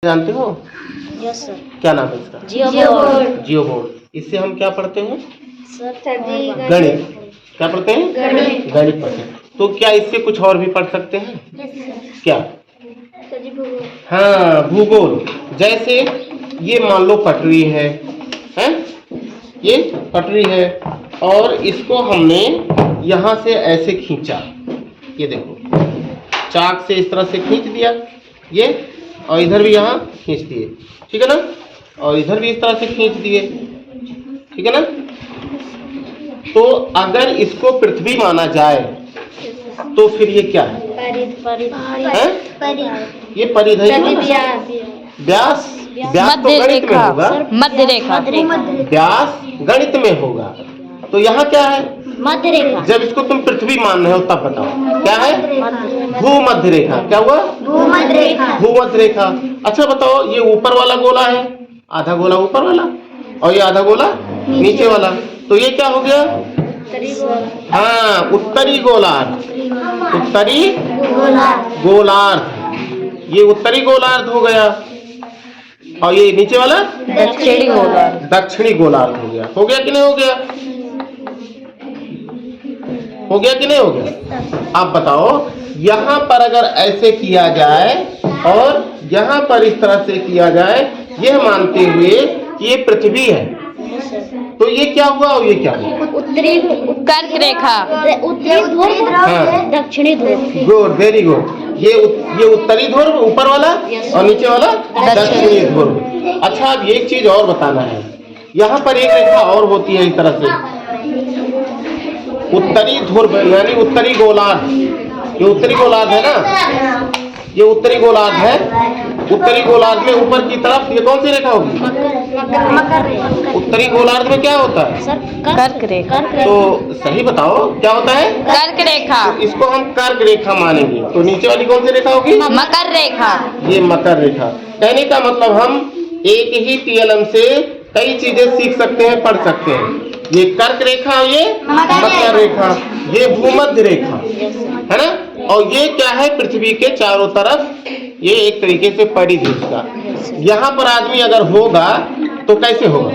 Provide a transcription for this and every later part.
जानते हो? Yes sir. क्या नाम है इसका? जियो बोर्ड। जियो बोर्ड। इससे हम क्या पढ़ते हैं? सर गणित। क्या पढ़ते हैं? गणित। गणित पढ़ते हैं। तो क्या इससे कुछ और भी पढ़ सकते हैं? क्या? हाँ, भूगोल। जैसे ये मान लो पटरी है, हैं? ये पटरी है और इसको हमने यहाँ से ऐसे खींचा, ये देखो चाक से इस तरह से खींच दिया ये, और इधर भी यहाँ खींच दिए, ठीक है ना, और इधर भी इस तरह से खींच दिए, ठीक है ना। तो अगर इसको पृथ्वी माना जाए तो फिर ये क्या है? ये परिध है ना? व्यास। व्यास तो गणित में होगा, मध्य रेखा। व्यास गणित में होगा। तो यहाँ क्या है? मध्य रेखा। जब इसको तुम पृथ्वी मान रहे हो तब बताओ क्या है? भूमध्य रेखा। क्या हुआ? भूमध्य रेखा। भूमध्य रेखा। अच्छा बताओ, ये ऊपर वाला गोला है, आधा गोला ऊपर वाला, और ये आधा गोला नीचे वाला, तो ये क्या हो गया? हाँ, उत्तरी गोलार्ध। उत्तरी गोलार्ध, ये उत्तरी गोलार्ध हो गया, और ये नीचे वाला दक्षिणी गोलार्ध। दक्षिणी गोलार्ध हो गया। हो गया कि नहीं हो गया? हो गया कि नहीं हो गया? आप बताओ, यहाँ पर अगर ऐसे किया जाए और यहाँ पर इस तरह से किया जाए, यह मानते हुए कि ये पृथ्वी है, तो ये क्या हुआ और ये क्या हुआ? उत्तरी कर्क रेखा। उत्तरी ध्रुव, हाँ, दक्षिणी ध्रुव। Good, very good. ये उत्तरी ध्रुव ऊपर वाला और नीचे वाला दक्षिणी ध्रुव। अच्छा, अब एक चीज और बताना है, यहाँ पर एक रेखा और होती है इस तरह से, उत्तरी ध्रुव यानी उत्तरी गोलार्ध। ये उत्तरी गोलार्ध है ना, ये उत्तरी गोलार्ध है। उत्तरी गोलार्ध में ऊपर की तरफ ये कौन सी रेखा होगी? उत्तरी गोलार्ध में क्या होता है? कर्क रेखा। तो सही बताओ क्या होता है? कर्क रेखा। तो इसको हम कर्क रेखा मानेंगे। तो नीचे वाली कौन सी रेखा होगी? मकर रेखा। ये मकर रेखा। कहने का मतलब हम एक ही TLM से कई चीजें सीख सकते हैं, पढ़ सकते हैं। ये कर्क रेखा, ये मकर रेखा, ये भूमध्य रेखा है ना, और ये क्या है? पृथ्वी के चारों तरफ ये एक तरीके से परिधि इसका। यहाँ पर आदमी अगर होगा तो कैसे होगा?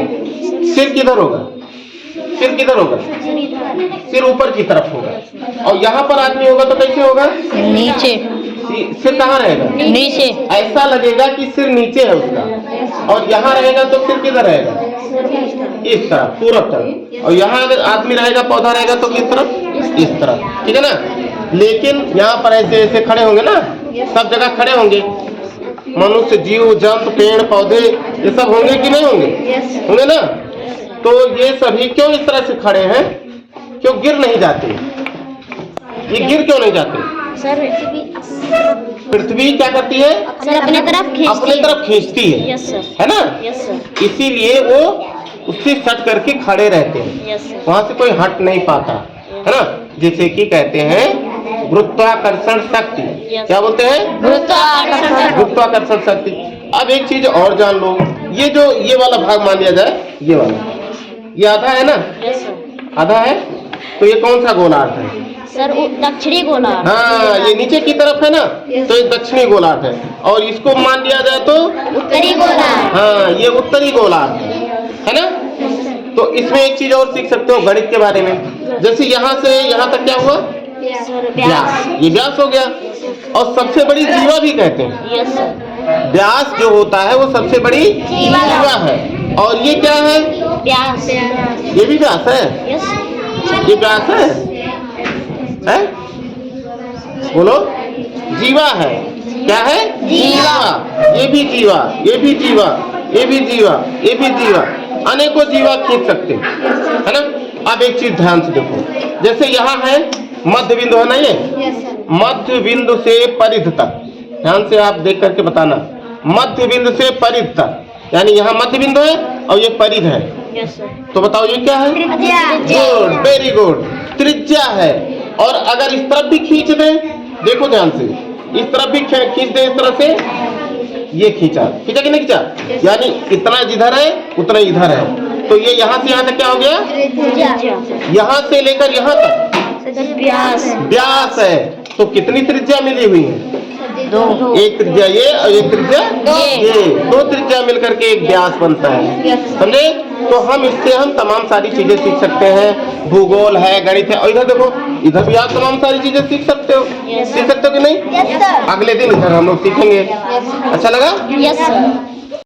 सिर किधर होगा? सिर किधर होगा? सिर ऊपर की तरफ होगा। और यहाँ पर आदमी होगा तो कैसे होगा? नीचे। सिर कहाँ रहेगा? नीचे। ऐसा लगेगा कि सिर नीचे है उसका, और यहाँ रहेगा तो सिर किधर रहेगा? इस तरफ, पूरब तरफ। और यहाँ अगर आदमी रहेगा, पौधा रहेगा तो किस तरफ? इस तरफ, ठीक है ना। लेकिन यहाँ पर ऐसे ऐसे खड़े होंगे ना, सब जगह खड़े होंगे, मनुष्य, जीव जंतु, पेड़ पौधे, ये सब होंगे कि नहीं होंगे? होंगे ना। तो ये सभी क्यों इस तरह से खड़े हैं? क्यों गिर नहीं जाते? ये गिर क्यों नहीं जाते? सर पृथ्वी क्या करती है? अपने तरफ खींचती है, यस सर। है ना। Yes sir. इसीलिए वो उससे सट करके खड़े रहते हैं, यस सर। वहां से कोई हट नहीं पाता, है ना। जैसे कि कहते हैं गुरुत्वाकर्षण शक्ति। क्या बोलते हैं? गुरुत्वाकर्षण शक्ति। अब एक चीज और जान लो, ये जो ये वाला भाग मान लिया जाए, ये वाला, ये आधा है ना, यस सर। आधा है, तो ये कौन सा गोलार्ध है? सर दक्षिणी गोलार्ध। हाँ, ये नीचे की तरफ है ना, तो ये दक्षिणी गोलार्ध है, और इसको मान लिया जाए तो उत्तरी गोलार्ध। हाँ, ये उत्तरी गोलार्ध है ना। तो इसमें एक चीज और सीख सकते हो गणित के बारे में। जैसे यहाँ से यहाँ तक क्या हुआ? व्यास। ये व्यास हो गया, और सबसे बड़ी जीवा भी कहते हैं। Yes sir. व्यास जो होता है वो सबसे बड़ी जीवा है। और ये क्या है? व्यास। ये भी व्यास है। यस। ये व्यास है, है? बोलो, जीवा है। क्या है? जीवा। ये भी जीवा, ये भी जीवा, ये भी जीवा, ये भी जीवा, अनेकों जीवा खींच सकते है ना। अब एक चीज ध्यान से देखो, जैसे यहाँ है मध्य बिंदु, है ना, ये मध्य बिंदु से परिध तक, ध्यान से आप देख करके बताना, मध्य बिंदु से परिध तक, यानी यहाँ मध्य बिंदु है और ये परिध है। Yes sir. तो बताओ ये क्या है? गुड, वेरी गुड, त्रिज्या है। और अगर इस तरफ भी खींच दें, देखो ध्यान से, इस तरफ भी खींच दें, इस तरह से, ये खींचा कि नहीं खींचा? यानी इतना जिधर है उतना इधर है, तो ये यहाँ से यहाँ तक क्या हो गया? यहाँ से लेकर यहाँ तक व्यास। व्यास है। तो कितनी त्रिज्या मिली हुई है? एक त्रिज्या ये और एक त्रिज्या ये, दो त्रिज्या मिलकर के एक व्यास बनता है, समझे? तो हम इससे हम तमाम सारी चीजें सीख सकते हैं, भूगोल है, गणित है, और इधर देखो, इधर भी आप तमाम सारी चीजें सीख सकते हो, सीख सकते हो कि नहीं? अगले दिन इधर हम लोग सीखेंगे। अच्छा लगा? Yes sir.